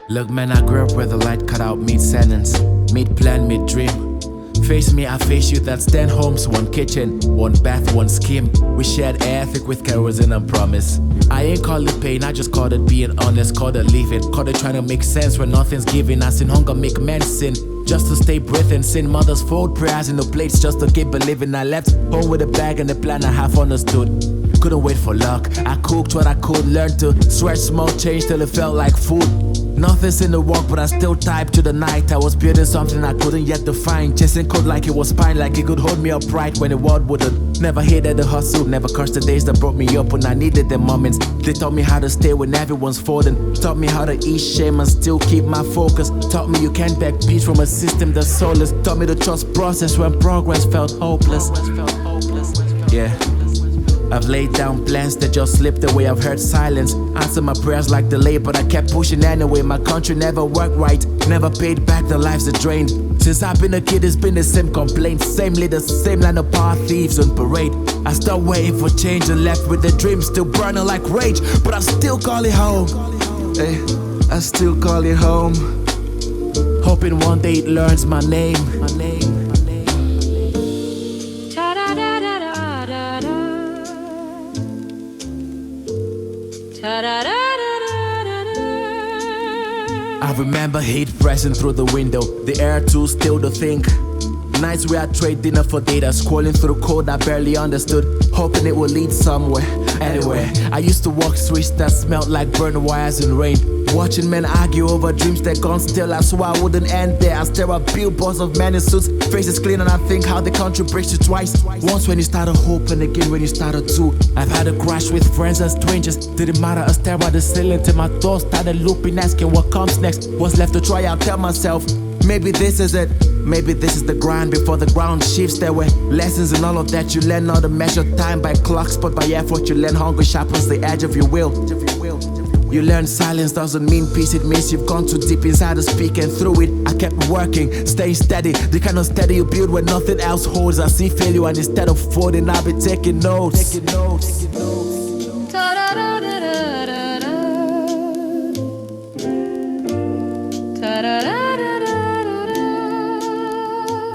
Look man, I grew up where the light cut out mid-sentence, mid-plan, mid-dream. Face me, I face you, that's 10 homes, 1 kitchen, 1 bath, 1 scheme. We shared air thick with kerosene and promise. I ain't call it pain, I just called it being honest. Called it leaving, called it trying to make sense when nothing's given. I seen hunger make men sin, just to stay breathing. Sin mothers fold prayers in the plates just to keep believing. I left home with a bag and a plan I half understood. Couldn't wait for luck, I cooked what I could. Learn to stretch small change till it felt like food. Nothing's in the work, but I still typed to the night. I was building something I couldn't yet define. Chasing code like it was spine, like it could hold me upright when the world wouldn't. Never hated the hustle, never cursed the days that brought me up when I needed the moments. They taught me how to stay when everyone's folding. Taught me how to ease shame and still keep my focus. Taught me you can't beg peace from a system that's soulless. Taught me to trust process when progress felt hopeless. Yeah, I've laid down plans that just slipped away. I've heard silence, answered my prayers like delay, but I kept pushing anyway. My country never worked right, never paid back the lives it drained. Since I've been a kid, it's been the same complaints, same leaders, same line of power thieves on parade. I stopped waiting for change and left with the dream still burning like rage, but I still call it home. Hey, I still call it home. Hoping one day it learns my name. I remember heat pressing through the window, the air too still to think. Nights where I trade dinner for data, scrolling through code I barely understood, hoping it would lead somewhere, anywhere. I used to walk streets that smelled like burned wires in rain, watching men argue over dreams that gone still. I swore I wouldn't end there. I stare at billboards of men in suits, faces clean, and I think how the country breaks you twice. Once when you started hope and again when you started to. I've had a crash with friends and strangers, didn't matter. I stare at the ceiling till my thoughts started looping, asking what comes next. What's left to try? I'll tell myself, maybe this is it. Maybe this is the grind before the ground shifts. There were lessons in all of that. You learn how to measure time by clocks, but by effort you learn hunger sharpens the edge of your will. You learn silence doesn't mean peace, it means you've gone too deep inside to speak, and through it I kept working, staying steady. The kind of steady you build when nothing else holds. I see failure and instead of folding I'll be taking notes.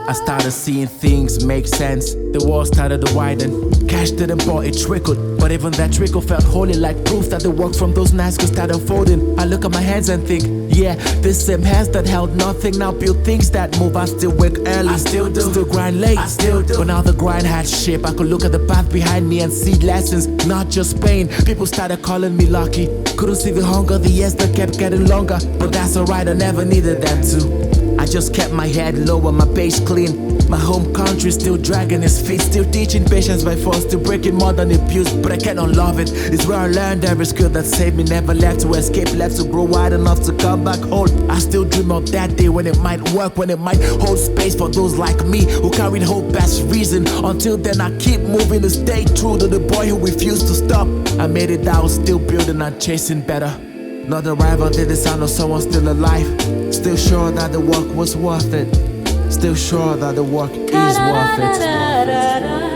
I started seeing things make sense. The wall started to widen. Cash didn't pour, it trickled. But even that trickle felt holy, like proof that the work from those nights could start unfolding. I look at my hands and think, yeah, this same hands that held nothing now build things that move. I still wake early, I still do. Still grind late, I still do. But now the grind had shape. I could look at the path behind me and see lessons, not just pain. People started calling me lucky. Couldn't see the hunger, the years that kept getting longer. But that's alright, I never needed that too. I just kept my head low and my pace clean. My home country still dragging its feet, still teaching patience by force, still breaking more than abuse. But I cannot love it. It's where I learned every skill that saved me. Never left to escape, left to grow wide enough to come back whole. I still dream of that day when it might work, when it might hold space for those like me who carried hope as reason. Until then I keep moving to stay true to the boy who refused to stop. I made it out, still building and chasing better. Not a rival, did the sound of someone still alive. Still sure that the work was worth it. Still sure that the work is worth it.